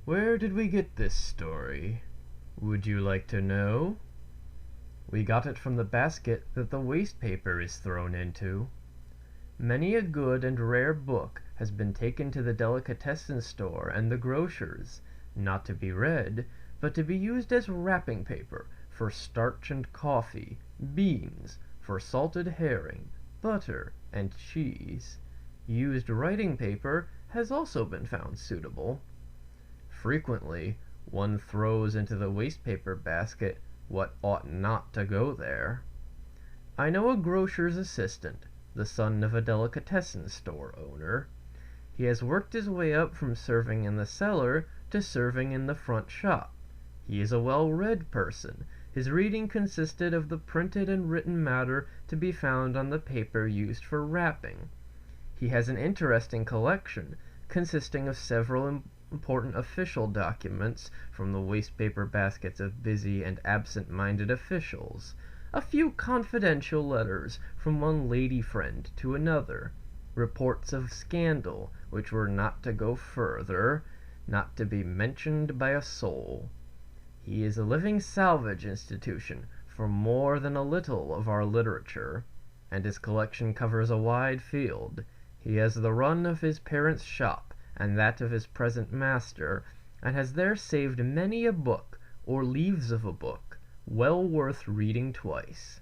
Where did we get this story? Would you like to know? We got it from the basket that the waste paper is thrown into. Many a good and rare book has been taken to the delicatessen store and the grocer's, not to be read, but to be used as wrapping paper for starch and coffee, beans, for salted herring, butter, and cheese. Used writing paper has also been found suitable. Frequently, one throws into the waste paper basket what ought not to go there. I know a grocer's assistant, the son of a delicatessen store owner. He has worked his way up from serving in the cellar to serving in the front shop. He is a well-read person. His reading consisted of the printed and written matter to be found on the paper used for wrapping. He has an interesting collection, consisting of several important official documents from the waste paper baskets of busy and absent-minded officials, a few confidential letters from one lady friend to another, reports of scandal which were not to go further, not to be mentioned by a soul. He is a living salvage institution for more than a little of our literature, and his collection covers a wide field. He has the run of his parents' shop and that of his present master, and has there saved many a book, or leaves of a book, well worth reading twice.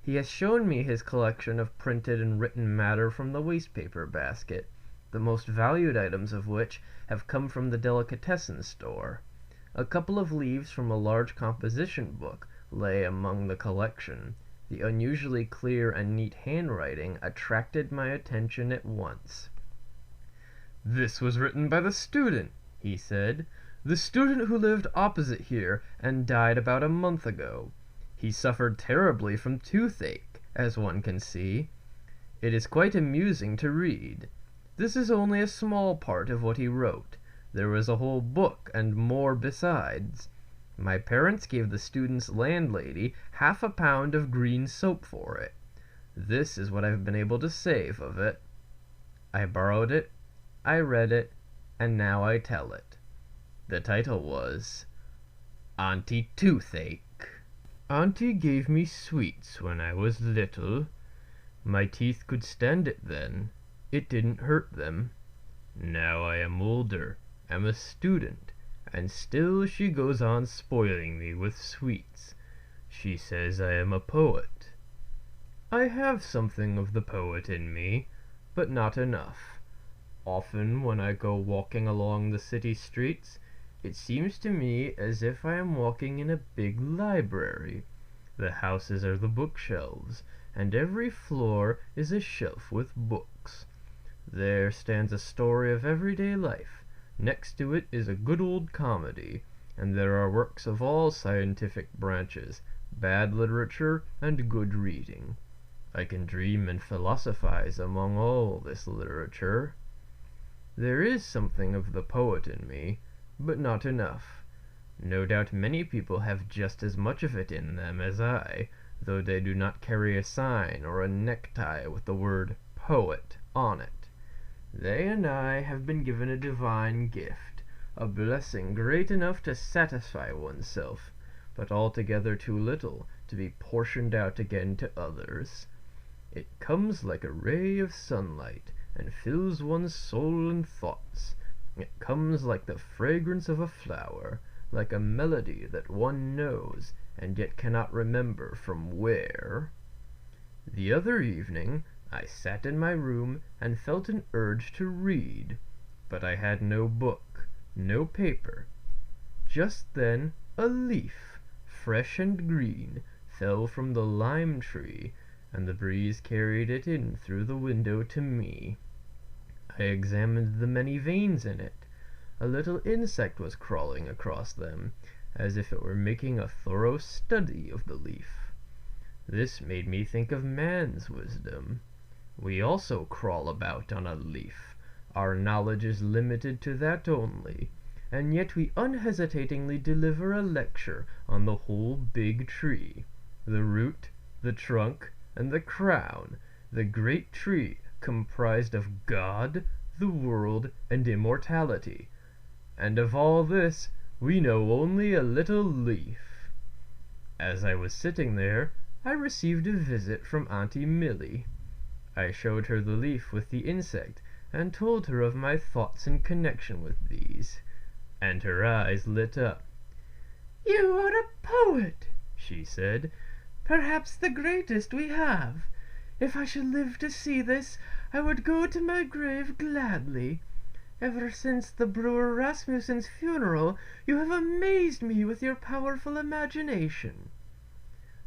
He has shown me his collection of printed and written matter from the waste paper basket, the most valued items of which have come from the delicatessen store. A couple of leaves from a large composition book lay among the collection. The unusually clear and neat handwriting attracted my attention at once. "This was written by the student," he said. "The student who lived opposite here and died about a month ago. He suffered terribly from toothache, as one can see. It is quite amusing to read. This is only a small part of what he wrote. There was a whole book and more besides. My parents gave the student's landlady £half of green soap for it. This is what I've been able to save of it. I borrowed it, I read it, and now I tell it." The title was Auntie Toothache. Auntie gave me sweets when I was little. My teeth could stand it then. It didn't hurt them. Now I am older, am a student, and still she goes on spoiling me with sweets. She says I am a poet. I have something of the poet in me, but not enough. Often when I go walking along the city streets, it seems to me as if I am walking in a big library. The houses are the bookshelves, and every floor is a shelf with books. There stands a story of everyday life. Next to it is a good old comedy, and there are works of all scientific branches, bad literature, and good reading. I can dream and philosophize among all this literature. There is something of the poet in me, but not enough. No doubt many people have just as much of it in them as I, though they do not carry a sign or a necktie with the word "poet" on it. They and I have been given a divine gift, a blessing great enough to satisfy oneself, but altogether too little to be portioned out again to others. It comes like a ray of sunlight, and fills one's soul and thoughts. It comes like the fragrance of a flower, like a melody that one knows, and yet cannot remember from where. The other evening I sat in my room and felt an urge to read, but I had no book, no paper. Just then a leaf, fresh and green, fell from the lime tree, and the breeze carried it in through the window to me. I examined the many veins in it. A little insect was crawling across them, as if it were making a thorough study of the leaf. This made me think of man's wisdom. We also crawl about on a leaf. Our knowledge is limited to that only, and yet we unhesitatingly deliver a lecture on the whole big tree, the root, the trunk, and the crown, the great tree comprised of God, the world, and immortality. and of all this we know only a little leaf. As I was sitting there, I received a visit from Auntie Millie. I showed her the leaf with the insect, and told her of my thoughts in connection with these, and her eyes lit up. "You are a poet," she said, "perhaps the greatest we have. If I should live to see this, I would go to my grave gladly. Ever since the brewer Rasmussen's funeral, you have amazed me with your powerful imagination."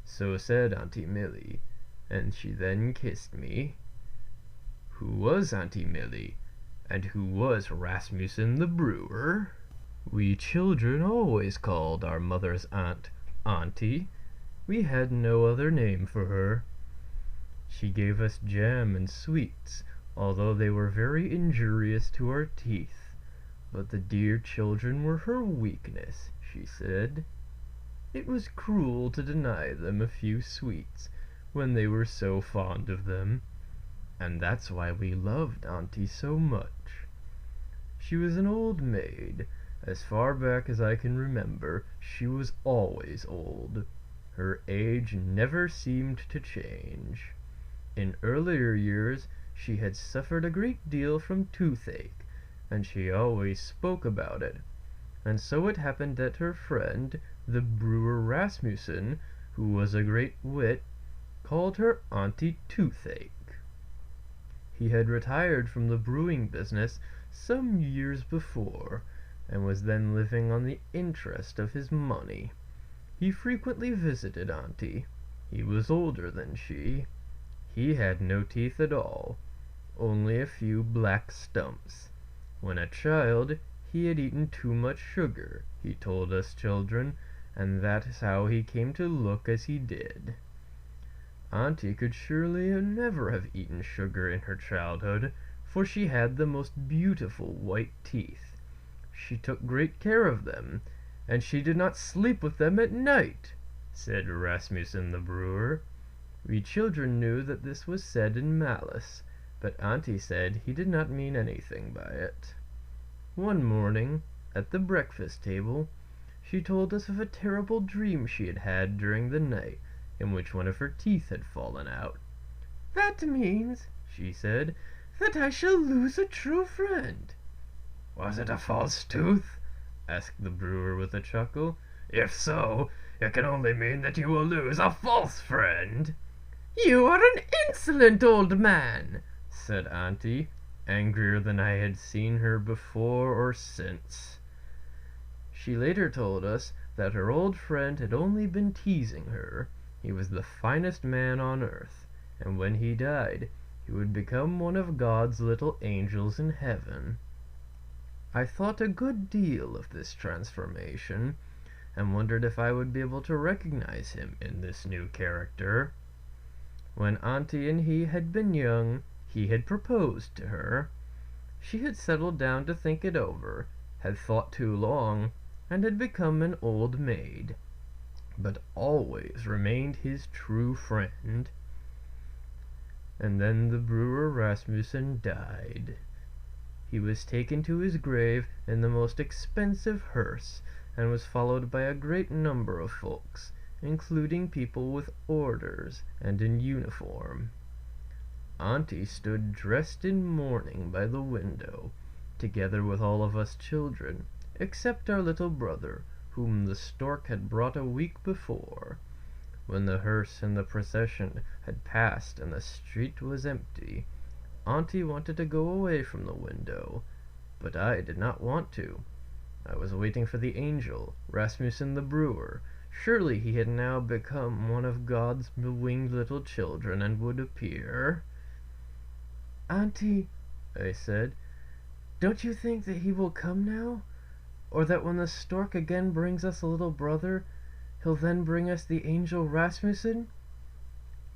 So said Auntie Millie, and she then kissed me. Who was Auntie Millie, and who was Rasmussen the brewer? We children always called our mother's aunt Auntie. We had no other name for her. She gave us jam and sweets, although they were very injurious to our teeth. But the dear children were her weakness, she said. It was cruel to deny them a few sweets when they were so fond of them, and that's why we loved Auntie so much. She was an old maid. As far back as I can remember, she was always old. Her age never seemed to change. In earlier years she had suffered a great deal from toothache, and she always spoke about it. And so it happened that her friend, the brewer Rasmussen, who was a great wit, called her Auntie Toothache. He had retired from the brewing business some years before, and was then living on the interest of his money. He frequently visited Auntie. He was older than she. He had no teeth at all, only a few black stumps. When a child, he had eaten too much sugar, he told us children, and that is how he came to look as he did. Auntie could surely never have eaten sugar in her childhood, for she had the most beautiful white teeth. She took great care of them, and she did not sleep with them at night, said Rasmussen the brewer. We children knew that this was said in malice, but Auntie said he did not mean anything by it. One morning, at the breakfast table, she told us of a terrible dream she had had during the night, in which one of her teeth had fallen out. "That means," she said, "that I shall lose a true friend." "Was it a false tooth?" asked the brewer with a chuckle. "If so, it can only mean that you will lose a false friend." "You are an insolent old man," said Auntie, angrier than I had seen her before or since. She later told us that her old friend had only been teasing her. He was the finest man on earth, and when he died, he would become one of God's little angels in heaven. I thought a good deal of this transformation, and wondered if I would be able to recognize him in this new character. When Auntie and he had been young, he had proposed to her. She had settled down to think it over, had thought too long, and had become an old maid, but always remained his true friend. And then the brewer Rasmussen died. He was taken to his grave in the most expensive hearse, and was followed by a great number of folks, including people with orders and in uniform. Auntie stood dressed in mourning by the window, together with all of us children, except our little brother, whom the stork had brought a week before. When the hearse and the procession had passed and the street was empty, Auntie wanted to go away from the window, but I did not want to. I was waiting for the angel, Rasmussen the brewer. Surely he had now become one of God's winged little children and would appear. "Auntie," I said, "don't you think that he will come now? Or that when the stork again brings us a little brother, he'll then bring us the angel Rasmussen?"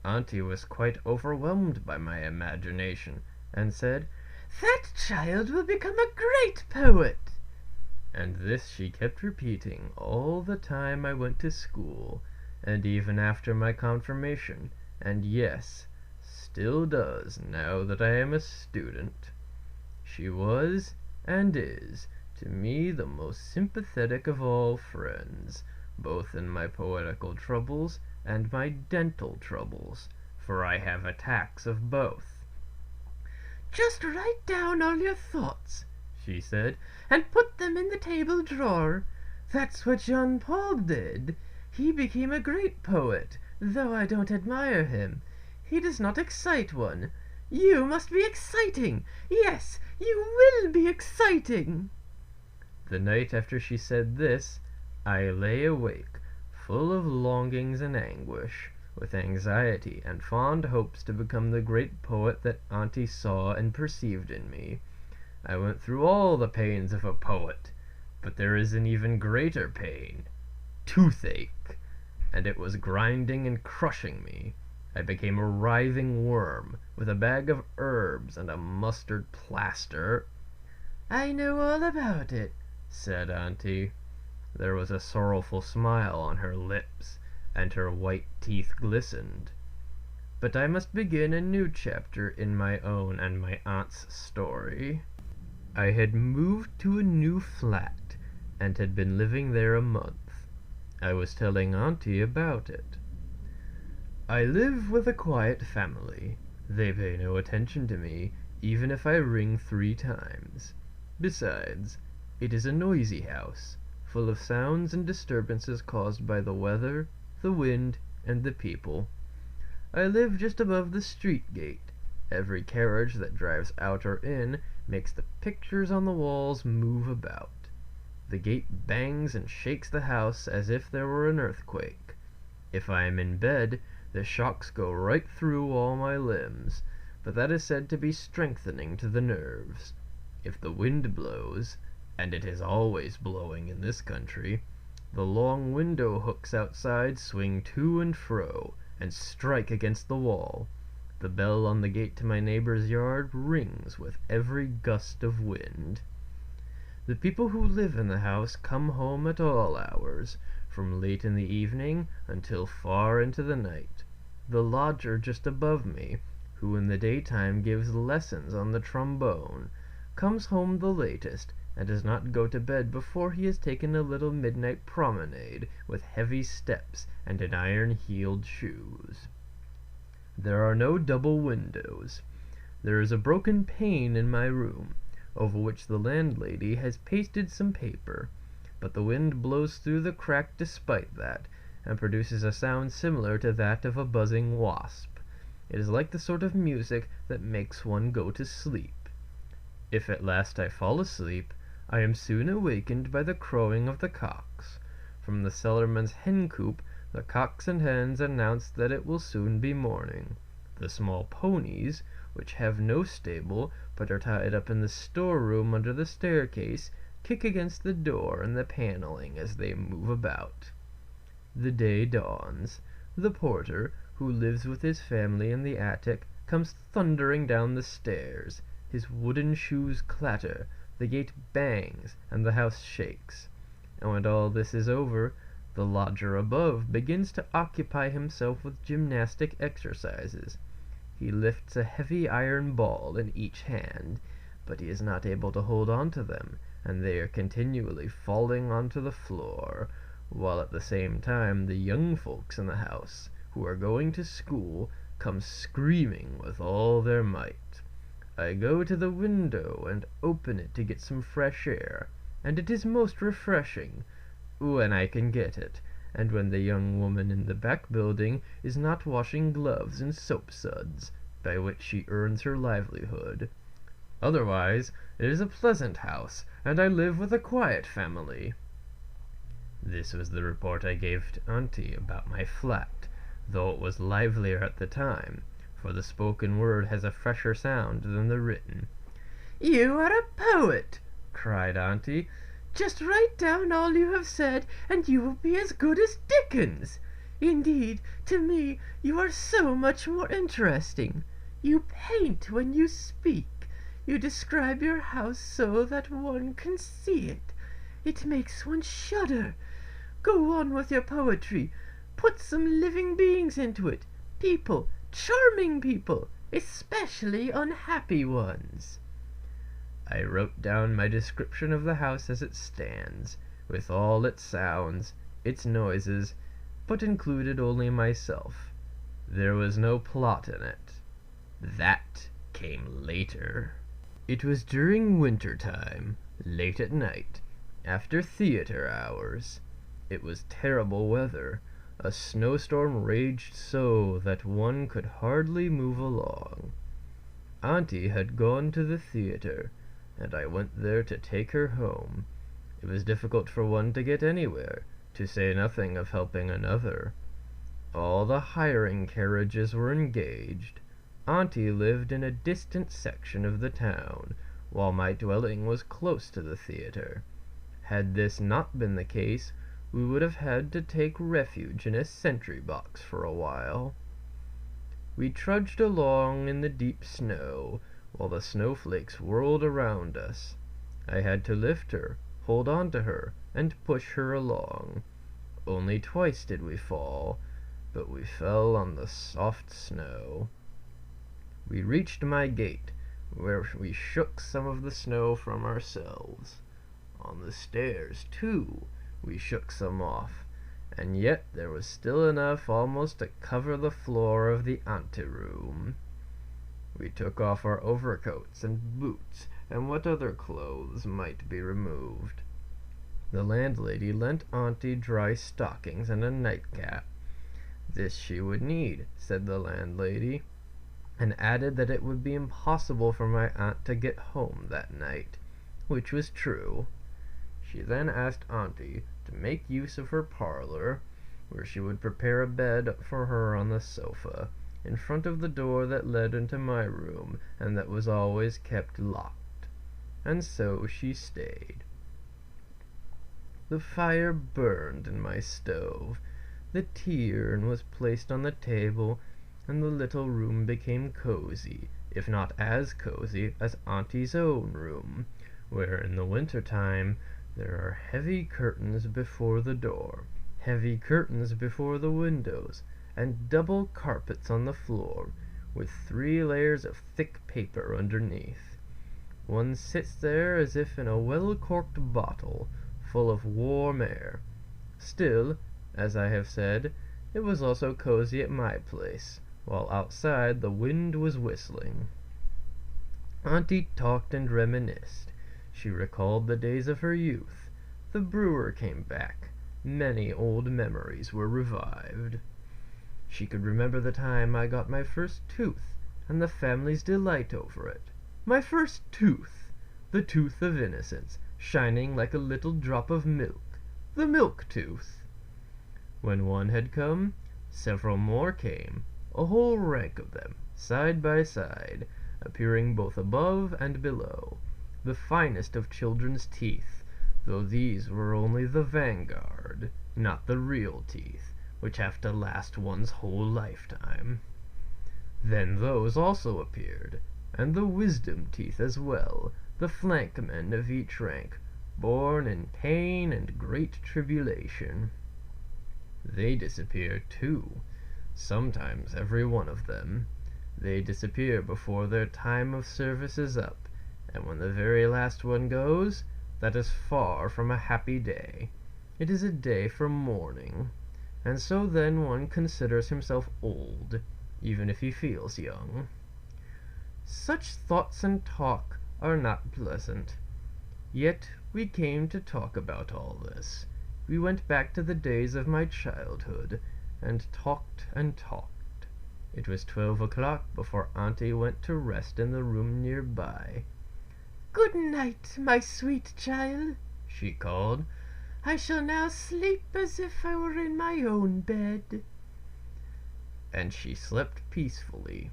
Auntie was quite overwhelmed by my imagination, and said, "That child will become a great poet." And this she kept repeating all the time I went to school, and even after my confirmation, and yes, still does now that I am a student. She was, and is, to me the most sympathetic of all friends, both in my poetical troubles and my dental troubles, for I have attacks of both. "Just write down all your thoughts," she said, "and put them in the table drawer. That's what Jean Paul did. He became a great poet, though I don't admire him. He does not excite one. You must be exciting. Yes, you will be exciting." The night after she said this, I lay awake, full of longings and anguish, with anxiety and fond hopes to become the great poet that Auntie saw and perceived in me. I went through all the pains of a poet, but there is an even greater pain, toothache, and it was grinding and crushing me. I became a writhing worm, with a bag of herbs and a mustard plaster. "I know all about it," said Auntie. There was a sorrowful smile on her lips, and her white teeth glistened. But I must begin a new chapter in my own and my aunt's story. I had moved to a new flat, and had been living there a month. I was telling Auntie about it. I live with a quiet family. They pay no attention to me, even if I ring 3 times. Besides, it is a noisy house, full of sounds and disturbances caused by the weather, the wind, and the people. I live just above the street gate. Every carriage that drives out or in makes the pictures on the walls move about. The gate bangs and shakes the house as if there were an earthquake. If I am in bed, the shocks go right through all my limbs, but that is said to be strengthening to the nerves. If the wind blows, and it is always blowing in this country, the long window hooks outside swing to and fro, and strike against the wall. The bell on the gate to my neighbor's yard rings with every gust of wind. The people who live in the house come home at all hours, from late in the evening until far into the night. The lodger just above me, who in the daytime gives lessons on the trombone, comes home the latest, and does not go to bed before he has taken a little midnight promenade with heavy steps and in iron-heeled shoes. There are no double windows. There is a broken pane in my room, over which the landlady has pasted some paper, but the wind blows through the crack despite that, and produces a sound similar to that of a buzzing wasp. It is like the sort of music that makes one go to sleep. If at last I fall asleep, I am soon awakened by the crowing of the cocks. From the cellarman's hen-coop the cocks and hens announce that it will soon be morning. The small ponies, which have no stable, but are tied up in the storeroom under the staircase, kick against the door and the paneling as they move about. The day dawns. The porter, who lives with his family in the attic, comes thundering down the stairs. His wooden shoes clatter, the gate bangs, and the house shakes. And when all this is over, the lodger above begins to occupy himself with gymnastic exercises. He lifts a heavy iron ball in each hand, but he is not able to hold on to them, and they are continually falling onto the floor, while at the same time the young folks in the house, who are going to school, come screaming with all their might. I go to the window and open it to get some fresh air, and it is most refreshing, when I can get it, and when the young woman in the back building is not washing gloves and soap suds, by which she earns her livelihood. Otherwise, it is a pleasant house, and I live with a quiet family. This was the report I gave to Auntie about my flat, though it was livelier at the time, for the spoken word has a fresher sound than the written. "You are a poet!" cried Auntie. "Just write down all you have said, and you will be as good as Dickens. Indeed, to me, you are so much more interesting. You paint when you speak. You describe your house so that one can see it. It makes one shudder. Go on with your poetry. Put some living beings into it. People, charming people, especially unhappy ones." I wrote down my description of the house as it stands, with all its sounds, its noises, but included only myself. There was no plot in it. That came later. It was during winter time, late at night, after theater hours. It was terrible weather. A snowstorm raged so that one could hardly move along. Auntie had gone to the theater, and I went there to take her home. It was difficult for one to get anywhere, to say nothing of helping another. All the hiring carriages were engaged. Auntie lived in a distant section of the town, while my dwelling was close to the theater. Had this not been the case, we would have had to take refuge in a sentry box for a while. We trudged along in the deep snow, while the snowflakes whirled around us. I had to lift her, hold on to her, and push her along. Only twice did we fall, but we fell on the soft snow. We reached my gate, where we shook some of the snow from ourselves. On the stairs, too, we shook some off, and yet there was still enough almost to cover the floor of the anteroom. We took off our overcoats and boots and what other clothes might be removed. The landlady lent Auntie dry stockings and a nightcap. This she would need, said the landlady, and added that it would be impossible for my aunt to get home that night, which was true. She then asked Auntie to make use of her parlor, where she would prepare a bed for her on the sofa, in front of the door that led into my room, and that was always kept locked. And so she stayed. The fire burned in my stove, the tea urn was placed on the table, and the little room became cozy, if not as cozy as Auntie's own room, where in the winter time there are heavy curtains before the door, heavy curtains before the windows, and double carpets on the floor, with 3 layers of thick paper underneath. One sits there as if in a well-corked bottle, full of warm air. Still, as I have said, it was also cozy at my place, while outside the wind was whistling. Auntie talked and reminisced. She recalled the days of her youth. The brewer came back. Many old memories were revived. She could remember the time I got my first tooth, and the family's delight over it. My first tooth! The tooth of innocence, shining like a little drop of milk. The milk tooth! When one had come, several more came, a whole rank of them, side by side, appearing both above and below, the finest of children's teeth, though these were only the vanguard, not the real teeth, which have to last one's whole lifetime. Then those also appeared, and the wisdom teeth as well, the flankmen of each rank, born in pain and great tribulation. They disappear too, sometimes every one of them. They disappear before their time of service is up, and when the very last one goes, that is far from a happy day. It is a day for mourning, and so then one considers himself old, even if he feels young. Such thoughts and talk are not pleasant. Yet we came to talk about all this. We went back to the days of my childhood, and talked and talked. It was 12 o'clock before Auntie went to rest in the room nearby. "Good night, my sweet child," she called. "I shall now sleep as if I were in my own bed." And she slept peacefully.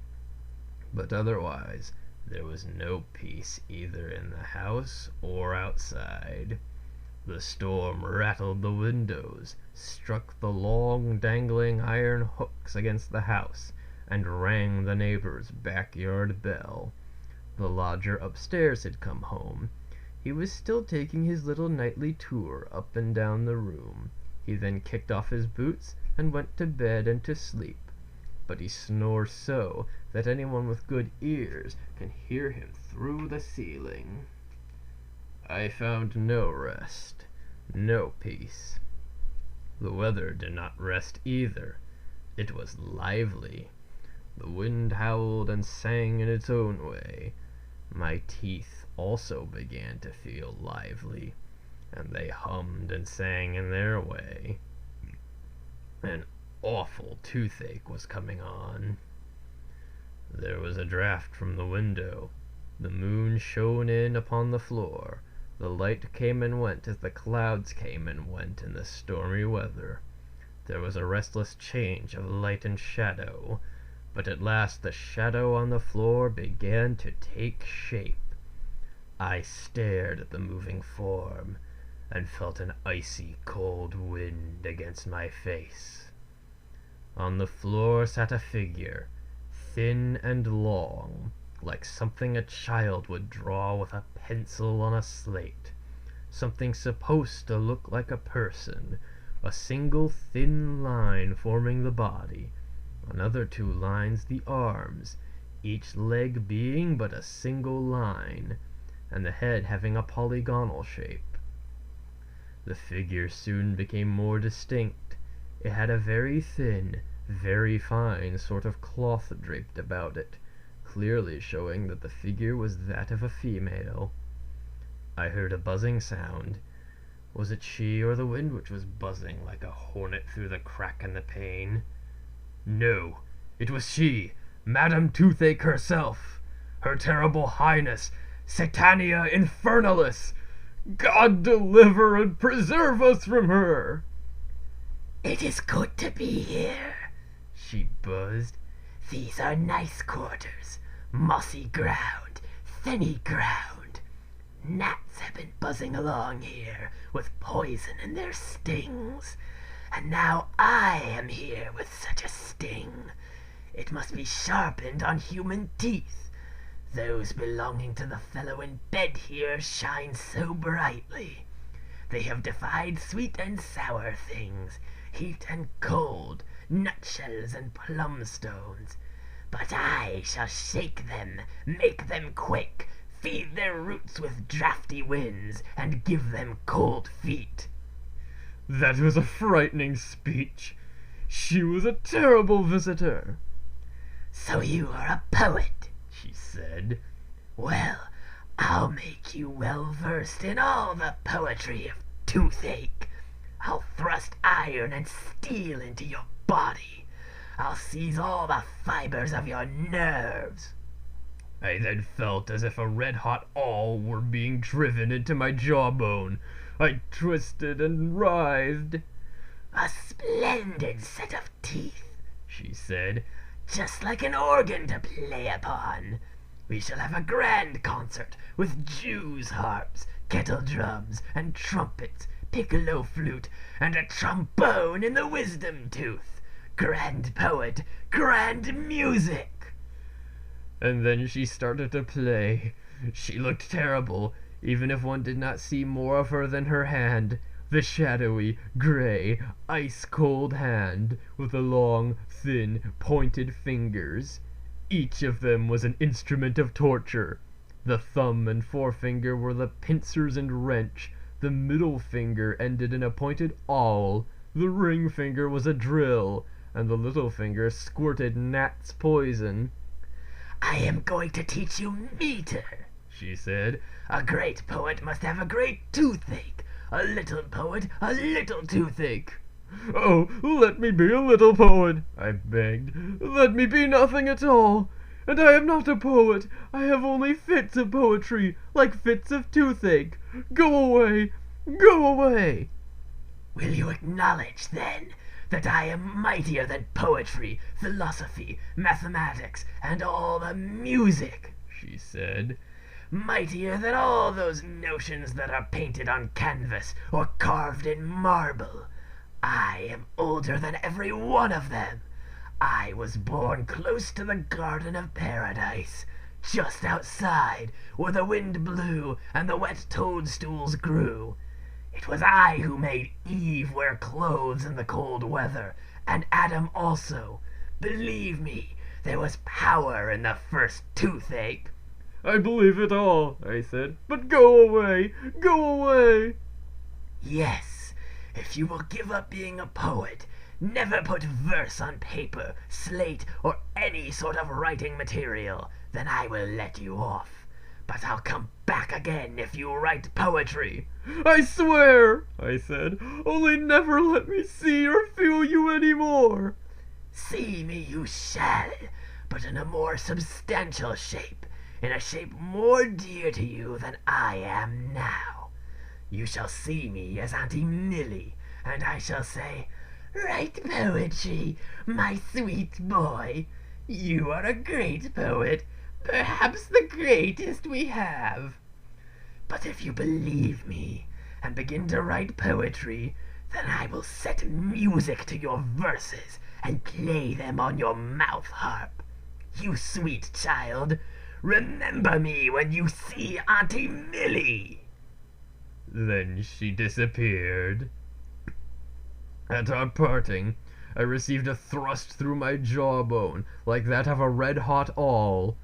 But otherwise, there was no peace either in the house or outside. The storm rattled the windows, struck the long dangling iron hooks against the house, and rang the neighbor's backyard bell. The lodger upstairs had come home. He was still taking his little nightly tour up and down the room. He then kicked off his boots and went to bed and to sleep. But he snores so that anyone with good ears can hear him through the ceiling. I found no rest, no peace. The weather did not rest either. It was lively. The wind howled and sang in its own way. My teeth also began to feel lively, and they hummed and sang in their way. An awful toothache was coming on. There was a draught from the window. The moon shone in upon the floor. The light came and went as the clouds came and went in the stormy weather. There was a restless change of light and shadow, but at last the shadow on the floor began to take shape. I stared at the moving form, and felt an icy cold wind against my face. On the floor sat a figure, thin and long, like something a child would draw with a pencil on a slate, something supposed to look like a person, a single thin line forming the body, another 2 lines the arms, each leg being but a single line, and the head having a polygonal shape. The figure soon became more distinct. It had a very thin, very fine sort of cloth draped about it, clearly showing that the figure was that of a female. I heard a buzzing sound. Was it she or the wind which was buzzing like a hornet through the crack in the pane? No, it was she, Madame Toothache herself, her terrible highness, Satania Infernalis. God deliver and preserve us from her! "It is good to be here," she buzzed. "These are nice quarters, mossy ground, thinny ground. Gnats have been buzzing along here with poison in their stings, and now I am here with such a sting. It must be sharpened on human teeth. Those belonging to the fellow in bed here shine so brightly. They have defied sweet and sour things, heat and cold, nutshells and plumstones. But I shall shake them, make them quake, feed their roots with draughty winds, and give them cold feet." That was a frightening speech. She was a terrible visitor. "So you are a poet," she said. "Well, I'll make you well versed in all the poetry of Toothache. I'll thrust iron and steel into your body. I'll seize all the fibers of your nerves." I then felt as if a red-hot awl were being driven into my jawbone. I twisted and writhed. "A splendid set of teeth," she said. "just like an organ to play upon. We shall have a grand concert with Jews' harps, kettle drums, and trumpets, piccolo flute, and a trombone in the wisdom tooth. Grand poet, grand music." And then she started to play. She looked terrible, even if one did not see more of her than her hand, the shadowy, gray, ice-cold hand, with the long, thin, pointed fingers. Each of them was an instrument of torture. The thumb and forefinger were the pincers and wrench. The middle finger ended in a pointed awl. The ring finger was a drill, and the little finger squirted gnats' poison. "I am going to teach you meter," she said. "A great poet must have a great toothache. A little poet, a little toothache." "Oh, let me be a little poet," I begged. "Let me be nothing at all. And I am not a poet. I have only fits of poetry, like fits of toothache. Go away! Go away!" "Will you acknowledge, then, that I am mightier than poetry, philosophy, mathematics, and all the music?" she said. "Mightier than all those notions that are painted on canvas or carved in marble. I am older than every one of them. I was born close to the Garden of Paradise, just outside, where the wind blew and the wet toadstools grew. It was I who made Eve wear clothes in the cold weather, and Adam also. Believe me, there was power in the first toothache." I believe it all, I said. But go away! Go away! Yes, if you will give up being a poet, never put verse on paper, slate, or any sort of writing material, then I will let you off. But I'll come back again if you write poetry. I swear, I said. Only never let me see or feel you any more. See me you shall, but in a more substantial shape, in a shape more dear to you than I am now. You shall see me as Auntie Millie, and I shall say, "Write poetry, my sweet boy. You are a great poet, perhaps the greatest we have." But if you believe me and begin to write poetry, then I will set music to your verses and play them on your mouth harp. You sweet child, remember me when you see Auntie Millie. Then she disappeared. At our parting, I received a thrust through my jawbone like that of a red-hot awl,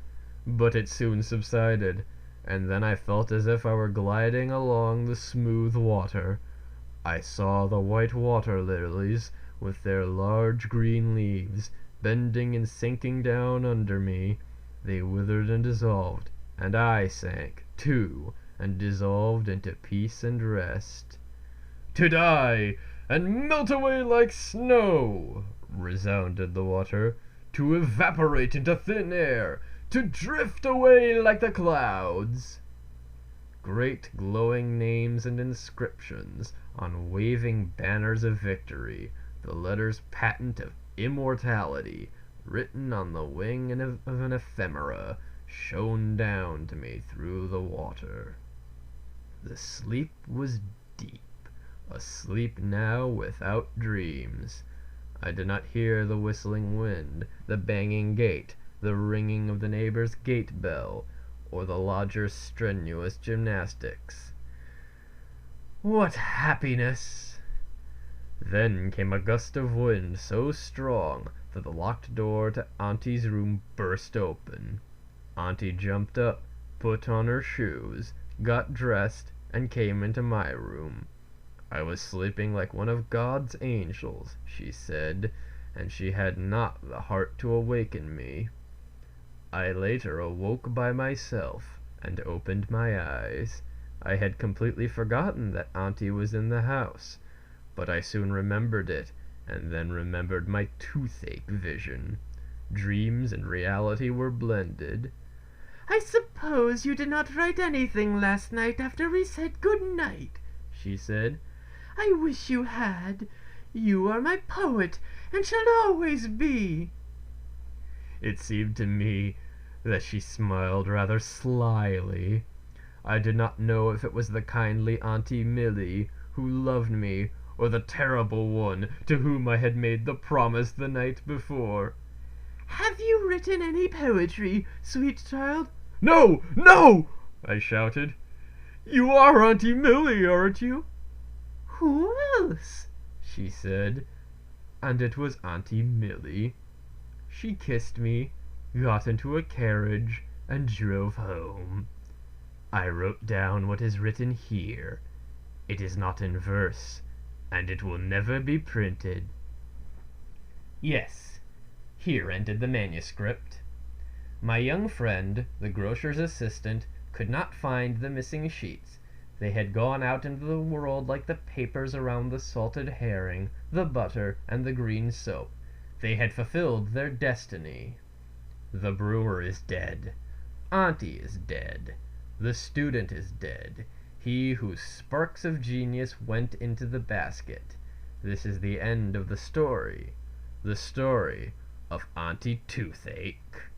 but it soon subsided, and then I felt as if I were gliding along the smooth water. I saw the white water lilies, with their large green leaves, bending and sinking down under me. They withered and dissolved, and I sank, too, and dissolved into peace and rest. "To die, and melt away like snow," resounded the water, "to evaporate into thin air, to drift away like the clouds." Great glowing names and inscriptions on waving banners of victory, the letters patent of immortality, written on the wing of an ephemera, shone down to me through the water. The sleep was deep, a sleep now without dreams. I did not hear the whistling wind, the banging gate, the ringing of the neighbor's gate bell, or the lodger's strenuous gymnastics. What happiness! Then came a gust of wind so strong that the locked door to Auntie's room burst open. Auntie jumped up, put on her shoes, got dressed, and came into my room. I was sleeping like one of God's angels, she said, and she had not the heart to awaken me. I later awoke by myself and opened my eyes. I had completely forgotten that Auntie was in the house, but I soon remembered it, and then remembered my toothache vision. Dreams and reality were blended. "I suppose you did not write anything last night after we said good night," she said. "I wish you had. You are my poet, and shall always be." It seemed to me that she smiled rather slyly. I did not know if it was the kindly Auntie Millie who loved me, or the terrible one to whom I had made the promise the night before. "Have you written any poetry, sweet child?" "No, no!" I shouted. "You are Auntie Millie, aren't you?" "Who else?" she said, and it was Auntie Millie. She kissed me, got into a carriage, and drove home. I wrote down what is written here. It is not in verse, and it will never be printed. Yes, here ended the manuscript. My young friend, the grocer's assistant, could not find the missing sheets. They had gone out into the world like the papers around the salted herring, the butter, and the green soap. They had fulfilled their destiny. The brewer is dead. Auntie is dead. The student is dead. He whose sparks of genius went into the basket. This is the end of the story. The story of Auntie Toothache.